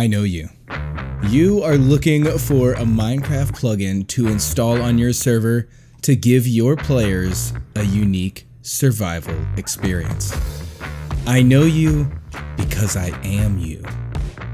I know you. You are looking for a Minecraft plugin to install on your server to give your players a unique survival experience. I know you because I am you.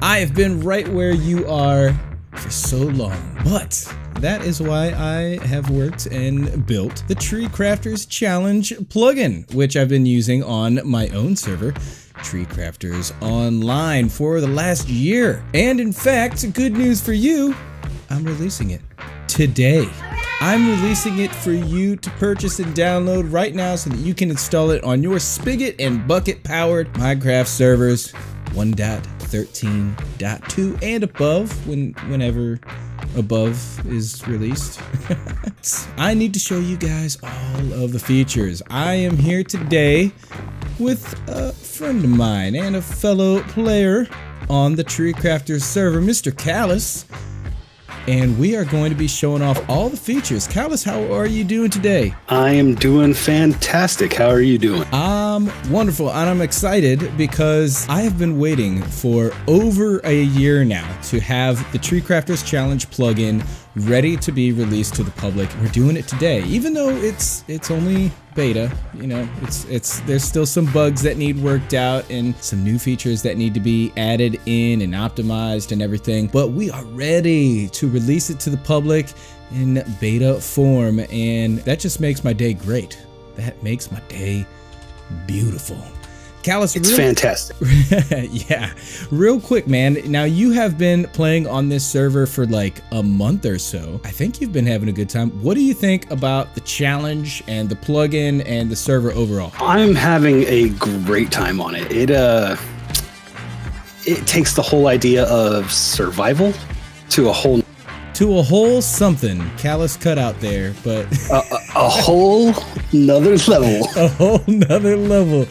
I have been right where you are for so long, but that is why I have worked and built the TreeCrafters Challenge plugin, which I've been using on my own server, TreeCrafters Online, for the last year. And in fact, good news for you, I'm releasing it today. I'm releasing it for you to purchase and download right now so that you can install it on your Spigot and Bukkit powered Minecraft servers 1.13.2 and above, whenever above is released. I need to show you guys all of the features. I am here today with a friend of mine and a fellow player on the TreeCrafters server, Mr. Callus. And we are going to be showing off all the features. Callus, how are you doing today? I am doing fantastic. How are you doing? Wonderful, and I'm excited because I have been waiting for over a year now to have the TreeCrafters Challenge plugin ready to be released to the public. We're doing it today, even though it's only beta. You know, there's still some bugs that need worked out and some new features that need to be added in and optimized and everything. But we are ready to release it to the public in beta form, and that just makes my day great. That makes my day beautiful. Callus, it's fantastic. Yeah, real quick, man. Now, you have been playing on this server for like a month or so. I think you've been having a good time. What do you think about the challenge and the plugin and the server overall? I'm having a great time on it. It takes the whole idea of survival to a whole something. Callus cut out there, but a whole nother level. A whole nother level.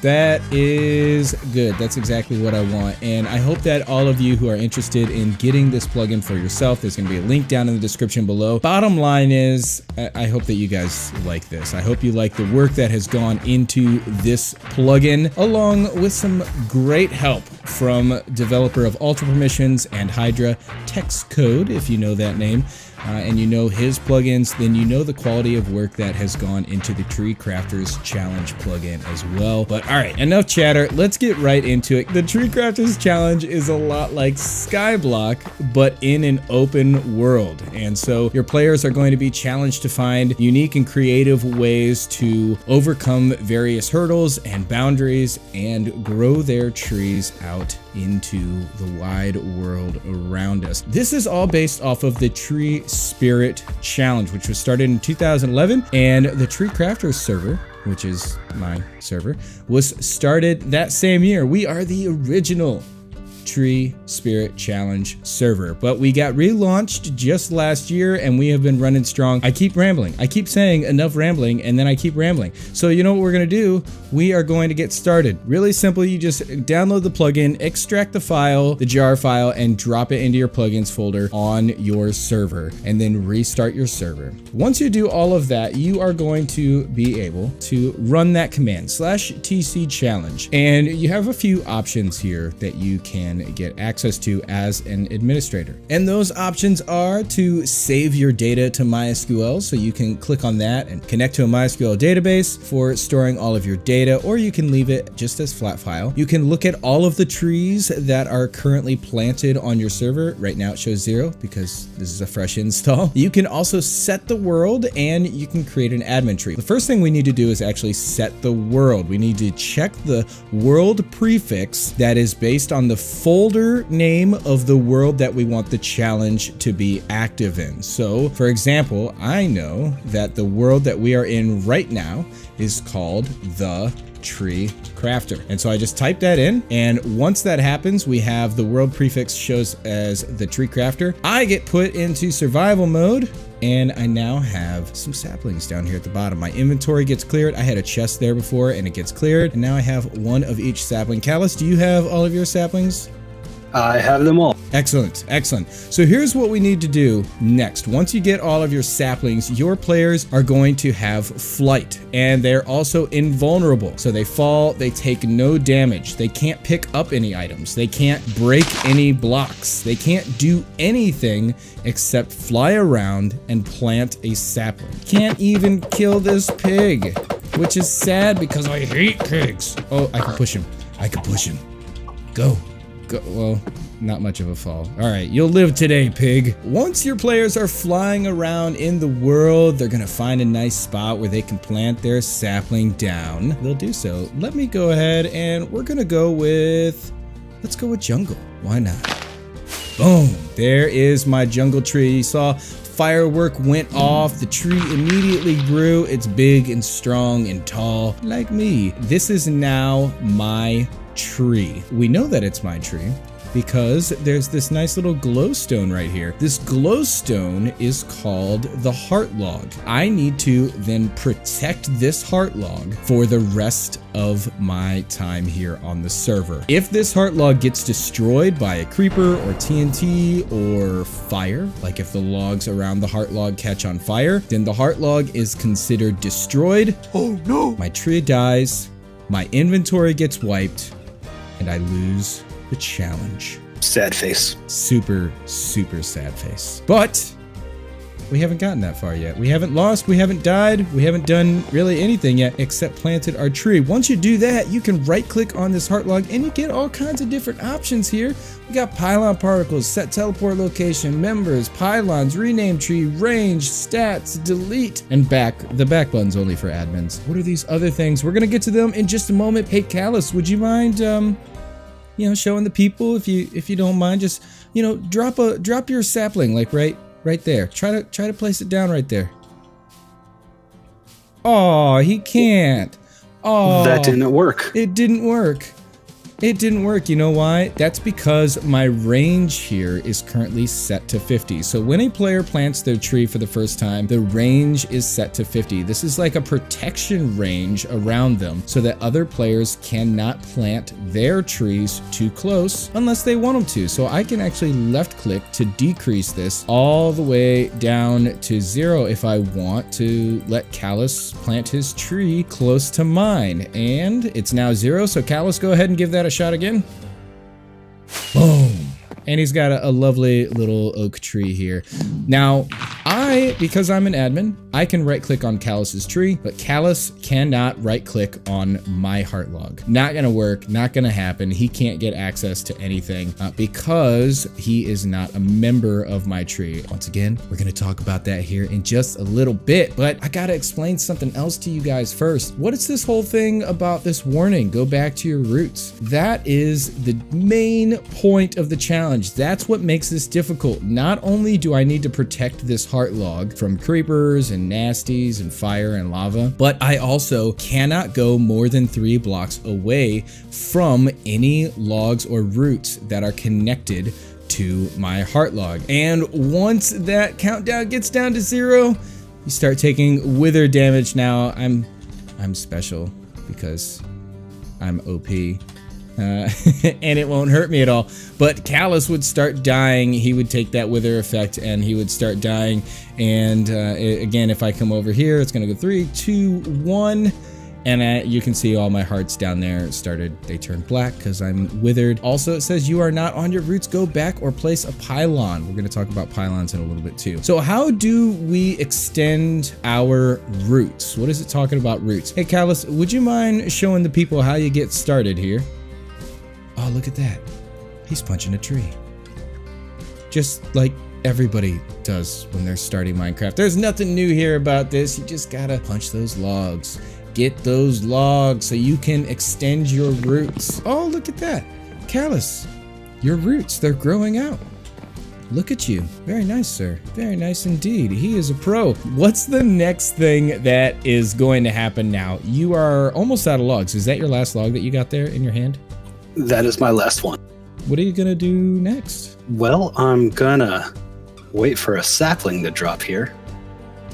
That is good. That's exactly what I want. And I hope that all of you who are interested in getting this plugin for yourself, there's going to be a link down in the description below. Bottom line is, I hope that you guys like this. I hope you like the work that has gone into this plugin, along with some great help from developer of Ultra Permissions and Hydra Text Code, if you know that name. And you know his plugins, then you know the quality of work that has gone into the TreeCrafters Challenge plugin as well. But all right, enough chatter. Let's get right into it. The TreeCrafters Challenge is a lot like Skyblock, but in an open world. And so your players are going to be challenged to find unique and creative ways to overcome various hurdles and boundaries and grow their trees out into the wide world around us. This is all based off of the Tree Spirit Challenge, which was started in 2011, and the TreeCrafters server, which is my server, was started that same year. We are the original Tree Spirit Challenge server, but we got relaunched just last year and we have been running strong. I keep rambling. I keep saying enough rambling and then I keep rambling. So you know what we're going to do? We are going to get started. Really simple. You just download the plugin, extract the file, the jar file, and drop it into your plugins folder on your server, and then restart your server. Once you do all of that, you are going to be able to run that command /tc challenge, and you have a few options here that you can get access to as an administrator. And those options are to save your data to MySQL, so you can click on that and connect to a MySQL database for storing all of your data, or you can leave it just as flat file. You can look at all of the trees that are currently planted on your server. Right now it shows 0 because this is a fresh install. You can also set the world and you can create an admin tree. The first thing we need to do is actually set the world. We need to check the world prefix that is based on the folder name of the world that we want the challenge to be active in. So for example, I know that the world that we are in right now is called the Tree Crafter. And so I just type that in, and once that happens, we have the world prefix shows as the Tree Crafter. I get put into survival mode, and I now have some saplings down here at the bottom. My inventory gets cleared. I had a chest there before and it gets cleared, and now I have one of each sapling. Callus, do you have all of your saplings? I have them all. Excellent, excellent. So here's what we need to do next. Once you get all of your saplings, your players are going to have flight, and they're also invulnerable. So they fall, they take no damage. They can't pick up any items. They can't break any blocks. They can't do anything except fly around and plant a sapling. Can't even kill this pig, which is sad because I hate pigs. Oh, I can push him. I can push him. Go. Go. Well, not much of a fall. All right, you'll live today, pig. Once your players are flying around in the world, they're gonna find a nice spot where they can plant their sapling down. They'll do so. Let me go ahead and we're gonna go with, let's go with jungle. Why not? Boom, there is my jungle tree. You saw firework went off, the tree immediately grew. It's big and strong and tall, like me. This is now my tree. We know that it's my tree because there's this nice little glowstone right here. This glowstone is called the heart log. I need to then protect this heart log for the rest of my time here on the server. If this heart log gets destroyed by a creeper or TNT or fire, like if the logs around the heart log catch on fire, then the heart log is considered destroyed. Oh no! My tree dies, my inventory gets wiped, and I lose the challenge. Sad face. Super, super sad face. But we haven't gotten that far yet. We haven't lost, we haven't died, we haven't done really anything yet except planted our tree. Once you do that, you can right click on this heart log and you get all kinds of different options here. We got pylon particles, set teleport location, members, pylons, rename tree, range, stats, delete, and back. The back button's only for admins. What are these other things? We're gonna get to them in just a moment. Hey, Callus, would you mind you know, showing the people, if you don't mind, just, you know, drop your sapling like right there. Try to place it down right there. Oh, he can't. Oh, that didn't work. It didn't work. It didn't work. You know why? That's because my range here is currently set to 50. So when a player plants their tree for the first time, the range is set to 50. This is like a protection range around them so that other players cannot plant their trees too close unless they want them to. So I can actually left click to decrease this all the way down to 0 if I want to let Callus plant his tree close to mine. And it's now 0. So Callus, go ahead and give that a shot again. Boom. And he's got a lovely little oak tree here. Now, because I'm an admin, I can right click on Callus's tree, but Callus cannot right click on my heart log. Not gonna work, not gonna happen. He can't get access to anything because he is not a member of my tree. Once again, we're gonna talk about that here in just a little bit, but I gotta explain something else to you guys first. What is this whole thing about this warning? Go back to your roots. That is the main point of the challenge. That's what makes this difficult. Not only do I need to protect this heart log from creepers and nasties and fire and lava, but I also cannot go more than 3 blocks away from any logs or roots that are connected to my heart log. And once that countdown gets down to 0, you start taking wither damage. Now I'm special because I'm OP. And it won't hurt me at all. But Callus would start dying. He would take that wither effect and he would start dying. And again, if I come over here, it's gonna go 3, 2, 1. And you can see all my hearts down there they turned black because I'm withered. Also, it says you are not on your roots. Go back or place a pylon. We're gonna talk about pylons in a little bit too. So how do we extend our roots? What is it talking about roots? Hey Callus, would you mind showing the people how you get started here? Oh, look at that. He's punching a tree. Just like everybody does when they're starting Minecraft. There's nothing new here about this. You just gotta punch those logs. Get those logs so you can extend your roots. Oh, look at that. Callus, your roots, they're growing out. Look at you. Very nice, sir. Very nice indeed. He is a pro. What's the next thing that is going to happen now? You are almost out of logs. Is that your last log that you got there in your hand? That is my last one. What are you gonna do next? Well, I'm gonna wait for a sapling to drop here.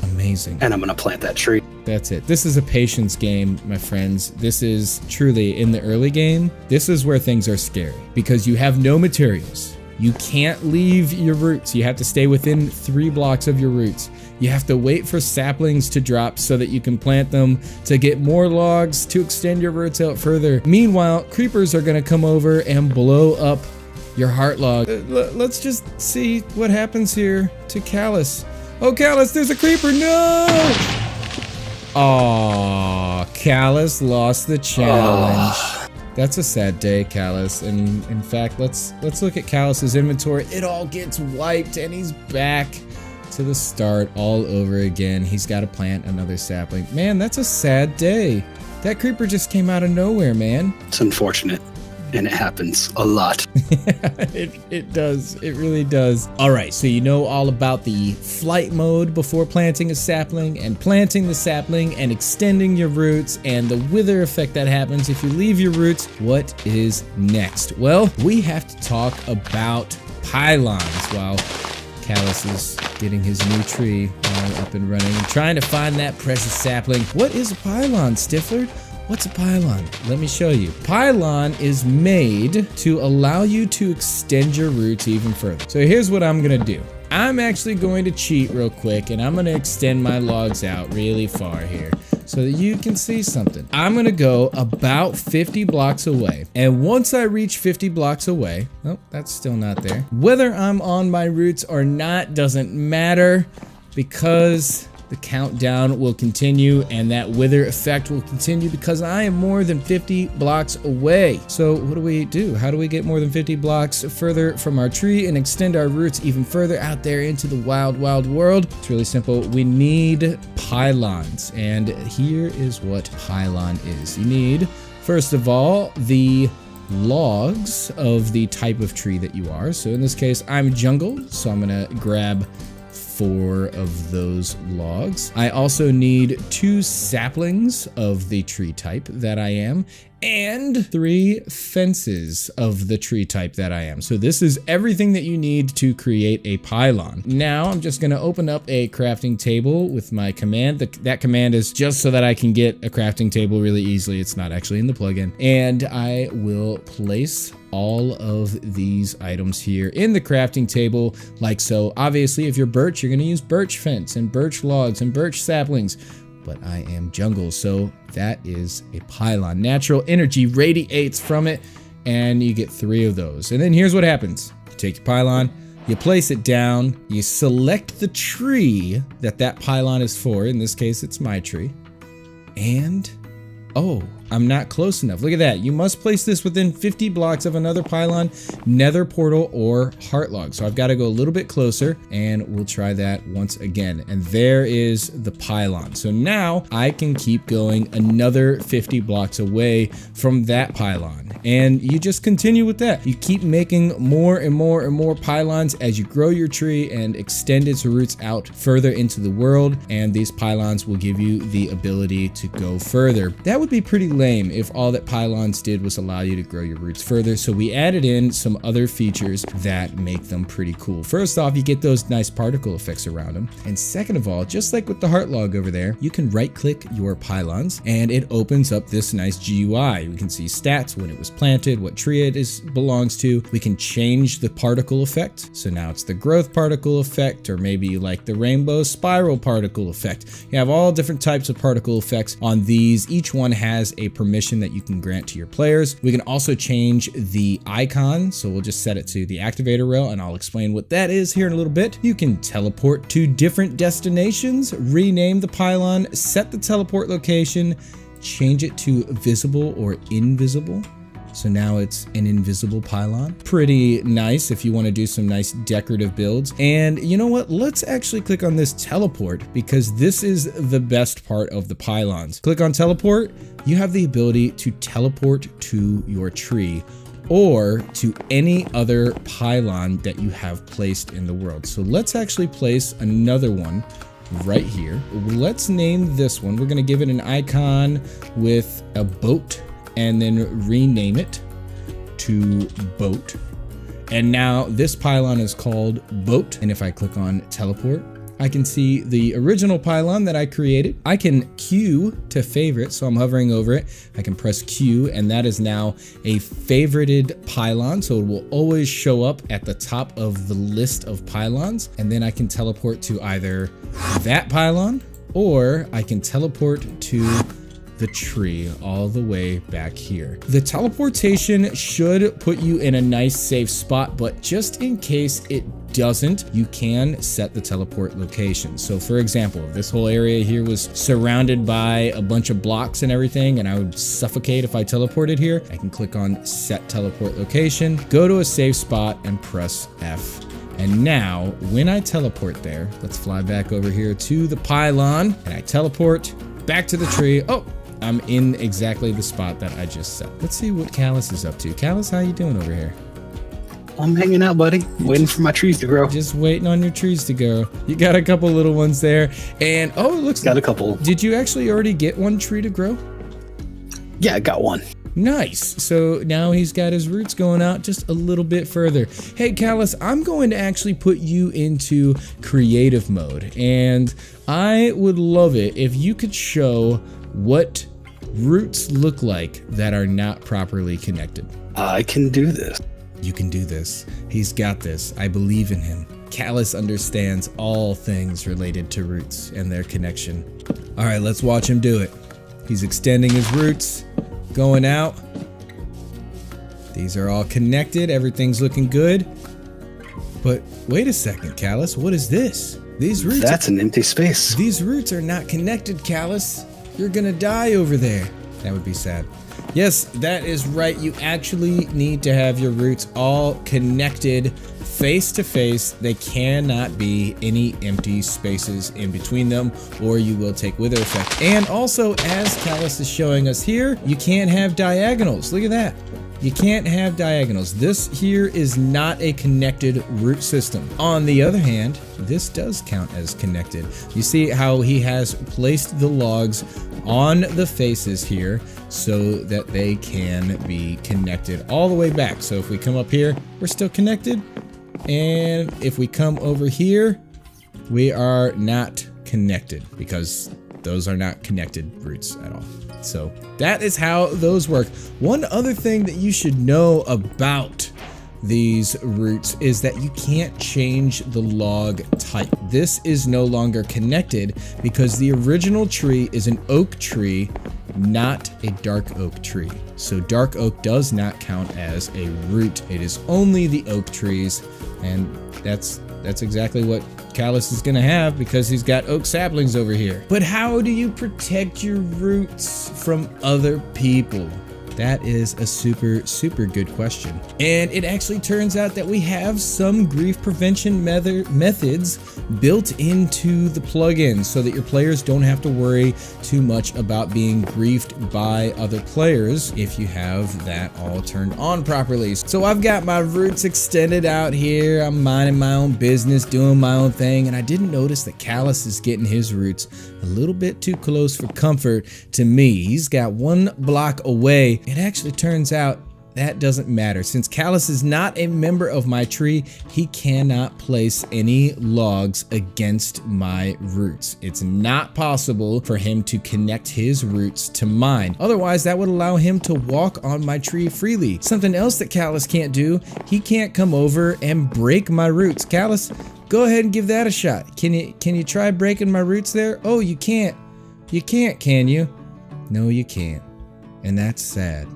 Amazing. And I'm gonna plant that tree. That's it. This is a patience game, my friends. This is truly, in the early game, this is where things are scary because you have no materials. You can't leave your roots. You have to stay within 3 blocks of your roots. You have to wait for saplings to drop so that you can plant them to get more logs to extend your roots out further. Meanwhile, creepers are gonna come over and blow up your heart log. Let's just see what happens here to Callus. Oh, Callus, there's a creeper, no! Aw, Callus lost the challenge. That's a sad day, Callus. And in fact, let's look at Callus's inventory. It all gets wiped and he's back to the start all over again. He's got to plant another sapling. Man, that's a sad day. That creeper just came out of nowhere, man. It's unfortunate. And it happens a lot. It does. It really does. All right, so you know all about the flight mode before planting a sapling, and planting the sapling and extending your roots, and the wither effect that happens if you leave your roots. What is next? Well, we have to talk about pylons while Callus is getting his new tree all up and running and trying to find that precious sapling. What is a pylon, Stifflered? What's a pylon? Let me show you. Pylon is made to allow you to extend your roots even further. So here's what I'm gonna do. I'm actually going to cheat real quick and I'm gonna extend my logs out really far here so that you can see something. I'm gonna go about 50 blocks away. And once I reach 50 blocks away, oh, that's still not there. Whether I'm on my roots or not doesn't matter because the countdown will continue and that wither effect will continue because I am more than 50 blocks away. So what do we do? How do we get more than 50 blocks further from our tree and extend our roots even further out there into the wild, wild world? It's really simple. We need pylons, and here is what pylon is. You need, first of all, the logs of the type of tree that you are. So in this case, I'm jungle, so I'm gonna grab 4 of those logs. I also need 2 saplings of the tree type that I am, and 3 fences of the tree type that I am. So this is everything that you need to create a pylon. Now I'm just gonna open up a crafting table with my command. That command is just so that I can get a crafting table really easily. It's not actually in the plugin. And I will place all of these items here in the crafting table like so. Obviously, if you're birch, you're gonna use birch fence and birch logs and birch saplings. But I am jungle, so that is a pylon. Natural energy radiates from it, and you get 3 of those. And then here's what happens. You take your pylon, you place it down, you select the tree that pylon is for. In this case, it's my tree. And, oh, I'm not close enough. Look at that. You must place this within 50 blocks of another pylon, nether portal, or heart log. So I've got to go a little bit closer, and we'll try that once again. And there is the pylon. So now I can keep going another 50 blocks away from that pylon. And you just continue with that. You keep making more and more and more pylons as you grow your tree and extend its roots out further into the world. And these pylons will give you the ability to go further. That would be pretty lame if all that pylons did was allow you to grow your roots further. So we added in some other features that make them pretty cool. First off, you get those nice particle effects around them. And second of all, just like with the heart log over there, you can right click your pylons and it opens up this nice GUI. We can see stats, when it was planted, what tree it belongs to. We can change the particle effect. So now it's the growth particle effect, or maybe you like the rainbow spiral particle effect. You have all different types of particle effects on these. Each one has a permission that you can grant to your players. We can also change the icon. So we'll just set it to the activator rail, and I'll explain what that is here in a little bit. You can teleport to different destinations, rename the pylon, set the teleport location, change it to visible or invisible. So now it's an invisible pylon. Pretty nice if you want to do some nice decorative builds. And you know what? Let's actually click on this teleport, because this is the best part of the pylons. Click on teleport. You have the ability to teleport to your tree or to any other pylon that you have placed in the world. So let's actually place another one right here. Let's name this one. We're going to give it an icon with a boat, and then rename it to boat. And now this pylon is called boat. And if I click on teleport, I can see the original pylon that I created. I can Q to favorite, so I'm hovering over it. I can press Q, and that is now a favorited pylon, so it will always show up at the top of the list of pylons. And then I can teleport to either that pylon, or I can teleport to the tree all the way back here. The teleportation should put you in a nice safe spot, but just in case it doesn't, you can set the teleport location. So for example, if this whole area here was surrounded by a bunch of blocks and everything, and I would suffocate if I teleported here, I can click on set teleport location, go to a safe spot, and press F. And now when I teleport there, let's fly back over here to the pylon, and I teleport back to the tree. Oh, I'm in exactly the spot that I just set. Let's see what Callus is up to. Callus, how you doing over here? I'm hanging out, buddy. Waiting for my trees to grow. Just waiting on your trees to grow. You got a couple little ones there. And oh, it looks got a couple. Did you actually already get one tree to grow? Yeah, I got one. Nice. So now he's got his roots going out just a little bit further. Hey, Callus, I'm going to actually put you into creative mode. And I would love it if you could show what roots look like that are not properly connected. I can do this. You can do this. He's got this. I believe in him. Callus understands all things related to roots and their connection. All right, let's watch him do it. He's extending his roots, going out. These are all connected. Everything's looking good. But wait a second, Callus. What is this? These roots. That's an empty space. These roots are not connected, Callus. You're gonna die over there. That would be sad. Yes, that is right. You actually need to have your roots all connected face to face. They cannot be any empty spaces in between them, or you will take wither effect. And also, as Callus is showing us here, you can't have diagonals. Look at that. You can't have diagonals. This here is not a connected root system. On the other hand, this does count as connected. You see how he has placed the logs on the faces here so that they can be connected all the way back. So if we come up here, we're still connected. And if we come over here, we are not connected because those are not connected roots at all. So that is how those work. One other thing that you should know about these roots is that you can't change the log type. This is no longer connected because the original tree is an oak tree, not a dark oak tree. So dark oak does not count as a root. It is only the oak trees, and that's exactly what Callus is gonna have because he's got oak saplings over here. But how do you protect your roots from other people? That is a super good question. And it actually turns out that we have some grief prevention methods built into the plugin so that your players don't have to worry too much about being griefed by other players if you have that all turned on properly. So I've got my roots extended out here. I'm minding my own business, doing my own thing, and I didn't notice that Callus is getting his roots a little bit too close for comfort to me. He's got one block away. It actually turns out that doesn't matter. Since Callus is not a member of my tree, he cannot place any logs against my roots. It's not possible for him to connect his roots to mine. Otherwise, that would allow him to walk on my tree freely. Something else that Callus can't do, he can't come over and break my roots. Callus, go ahead and give that a shot. Can you try breaking my roots there? Oh, you can't. You can't, can you? No, you can't. And that's sad.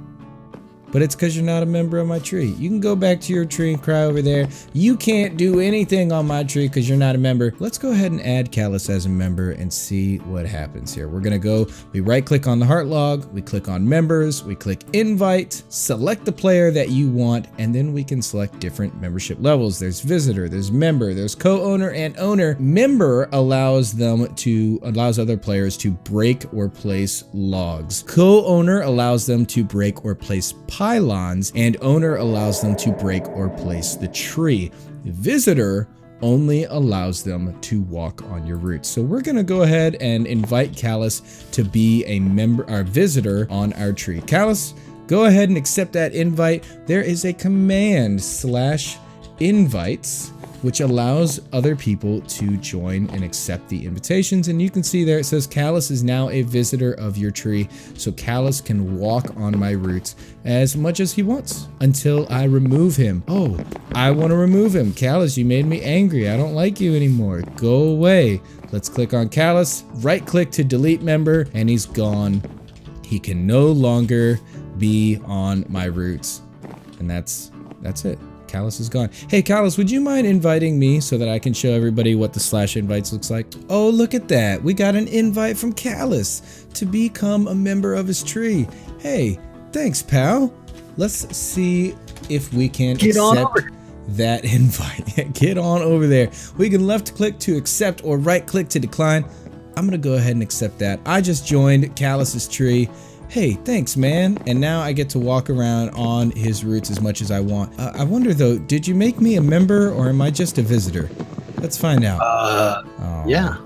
But it's because you're not a member of my tree. You can go back to your tree and cry over there. You can't do anything on my tree because you're not a member. Let's go ahead and add Callus as a member and see what happens here. We're gonna go, we right click on the heart log, we click on members, we click invite, select the player that you want, and then we can select different membership levels. There's visitor, there's member, there's co-owner and owner. Member allows other players to break or place logs. Co-owner allows them to break or place pylons, and owner allows them to break or place the tree. Visitor only allows them to walk on your roots. So we're gonna go ahead and invite Callus to be a member, our visitor on our tree. Callus, go ahead and accept that invite. There is a command /invites which allows other people to join and accept the invitations. And you can see there it says Callus is now a visitor of your tree, so Callus can walk on my roots as much as he wants until I remove him. Oh, I want to remove him. Callus, you made me angry. I don't like you anymore. Go away. Let's click on Callus, right click to delete member, and he's gone. He can no longer be on my roots. And that's it. Callus is gone. Hey Callus, would you mind inviting me so that I can show everybody what the /invites looks like? Oh, look at that. We got an invite from Callus to become a member of his tree. Hey, thanks, pal. Let's see if we can accept that invite. Get on over there. We can left click to accept or right click to decline. I'm gonna go ahead and accept that. I just joined Callus's tree. Hey, thanks, man. And now I get to walk around on his roots as much as I want. I wonder though, did you make me a member or am I just a visitor? Let's find out. Yeah.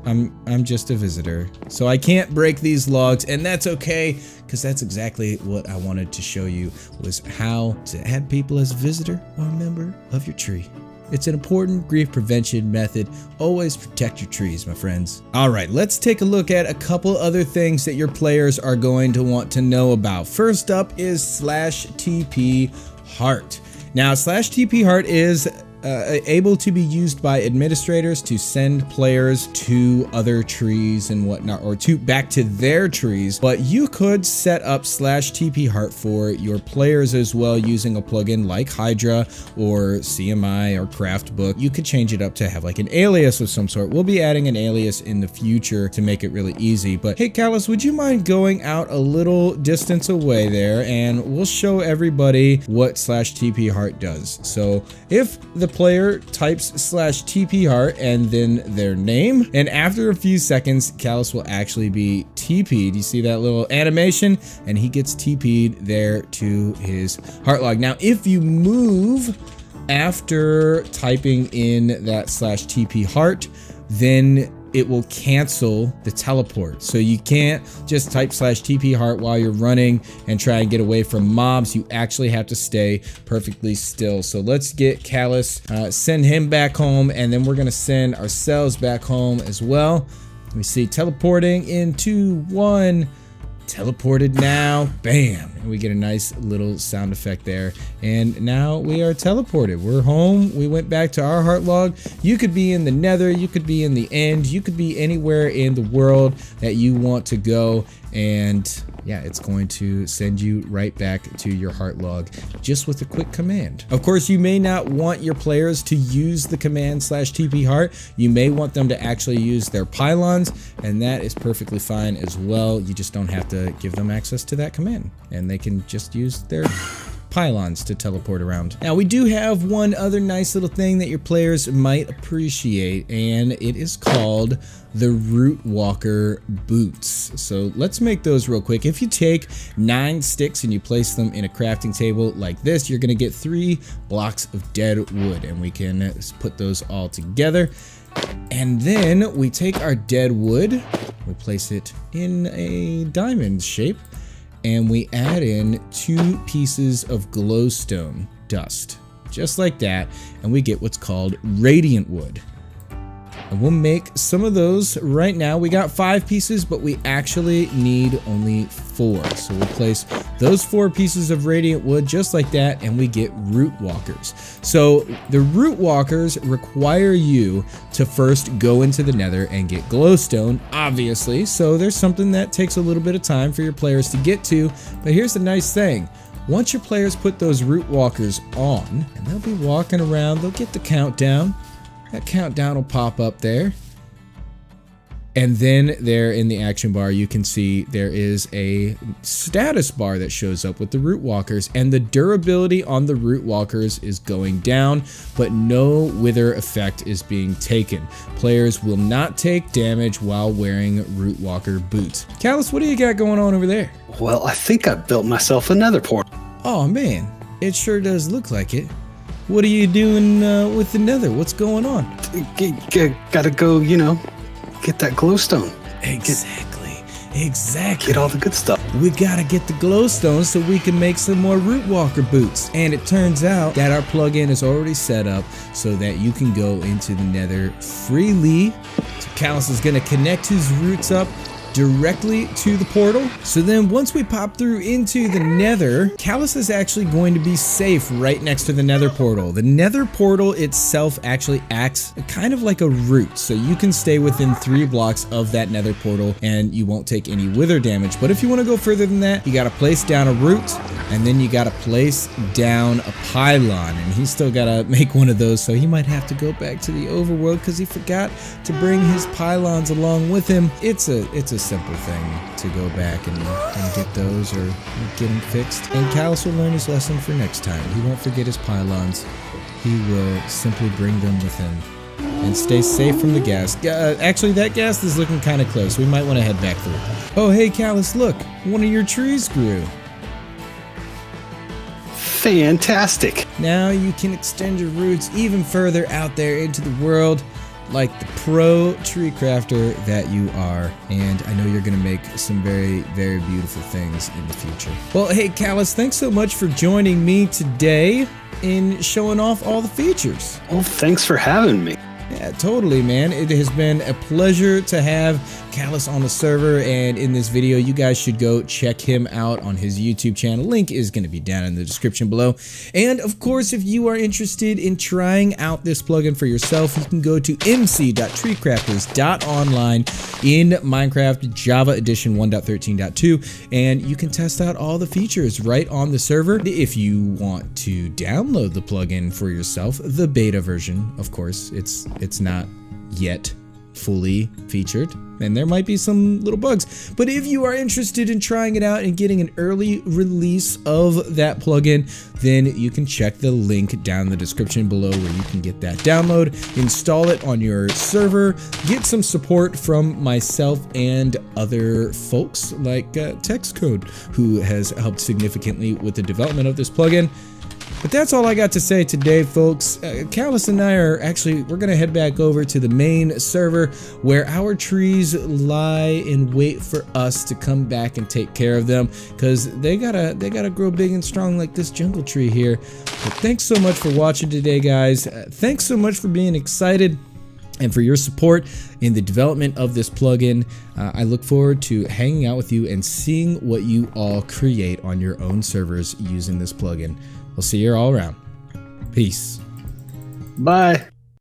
I'm just a visitor. So I can't break these logs, and that's okay, because that's exactly what I wanted to show you, was how to add people as a visitor or a member of your tree. It's an important grief prevention method. Always protect your trees, my friends. All right, let's take a look at a couple other things that your players are going to want to know about. First up is /TP Heart. Now, /TP Heart is able to be used by administrators to send players to other trees and whatnot, or back to their trees. But you could set up /TP Heart for your players as well using a plugin like Hydra or CMI or Craftbook. You could change it up to have like an alias of some sort. We'll be adding an alias in the future to make it really easy. But hey, Callus, would you mind going out a little distance away there, and we'll show everybody what /TP Heart does. So if the player types /TP Heart and then their name, and after a few seconds Callus will actually be TP'd. You see that little animation, and he gets TP'd there to his heart log. Now if you move after typing in that /TP Heart, then it will cancel the teleport. So you can't just type /TP Heart while you're running and try and get away from mobs. You actually have to stay perfectly still. So let's get Callus, send him back home, and then we're gonna send ourselves back home as well. We see teleporting in 2, 1, teleported now, bam, and we get a nice little sound effect there, and now we are teleported. We're home. We went back to our heart log. You could be in the nether, you could be in the end, you could be anywhere in the world that you want to go, and yeah, it's going to send you right back to your heart log just with a quick command. Of course, you may not want your players to use the command /TP Heart. You may want them to actually use their pylons, and that is perfectly fine as well. You just don't have to give them access to that command, and they can just use their pylons to teleport around. Now we do have one other nice little thing that your players might appreciate, and it is called the Root Walker boots. So let's make those real quick. If you take 9 sticks and you place them in a crafting table like this, you're gonna get 3 blocks of dead wood, and we can put those all together. And then we take our dead wood, we place it in a diamond shape, and we add in 2 pieces of glowstone dust, just like that, and we get what's called radiant wood. And we'll make some of those right now. We got 5 pieces, but we actually need only 4. So we'll place those 4 pieces of radiant wood just like that, and we get root walkers. So the root walkers require you to first go into the nether and get glowstone, obviously. So there's something that takes a little bit of time for your players to get to. But here's the nice thing. Once your players put those root walkers on, and they'll be walking around, they'll get the countdown. That countdown will pop up there. And then there in the action bar, you can see there is a status bar that shows up with the root walkers, and the durability on the root walkers is going down, but no wither effect is being taken. Players will not take damage while wearing root walker boots. Callus, what do you got going on over there? Well, I think I built myself a nether portal. Oh man, it sure does look like it. What are you doing with the nether? What's going on? Gotta go, you know, get that glowstone. Exactly. Exactly. Get all the good stuff. We gotta get the glowstone so we can make some more root walker boots. And it turns out that our plugin is already set up so that you can go into the nether freely. So Callus is gonna connect his roots up directly to the portal. So then once we pop through into the nether, Callus is actually going to be safe right next to the nether portal. The nether portal itself actually acts kind of like a root, so you can stay within 3 blocks of that nether portal and you won't take any wither damage. But if you want to go further than that, you got to place down a root and then you got to place down a pylon, and he's still got to make one of those, so he might have to go back to the overworld because he forgot to bring his pylons along with him. It's a simple thing to go back and get those or get them fixed. And Callus will learn his lesson for next time. He won't forget his pylons. He will simply bring them with him and stay safe from the gas. Actually, that gas is looking kind of close. We might want to head back through. Oh, hey, Callus, look. One of your trees grew. Fantastic. Now you can extend your roots even further out there into the world, like the pro tree crafter that you are. And I know you're gonna make some very, very beautiful things in the future. Well, hey Callus, thanks so much for joining me today in showing off all the features. Well, thanks for having me. Yeah, totally, man. It has been a pleasure to have Callus on the server, and in this video, you guys should go check him out on his YouTube channel. Link is going to be down in the description below. And of course, if you are interested in trying out this plugin for yourself, you can go to mc.treecrafters.online in Minecraft Java Edition 1.13.2, and you can test out all the features right on the server. If you want to download the plugin for yourself, the beta version, of course, it's not yet fully featured, and there might be some little bugs. But if you are interested in trying it out and getting an early release of that plugin, then you can check the link down in the description below where you can get that download, install it on your server, get some support from myself and other folks like Textcode, who has helped significantly with the development of this plugin. But that's all I got to say today, folks. Callus and I are we're going to head back over to the main server where our trees lie and wait for us to come back and take care of them, because they gotta grow big and strong like this jungle tree here. But thanks so much for watching today, guys. Thanks so much for being excited and for your support in the development of this plugin. I look forward to hanging out with you and seeing what you all create on your own servers using this plugin. We'll see you all around. Peace. Bye.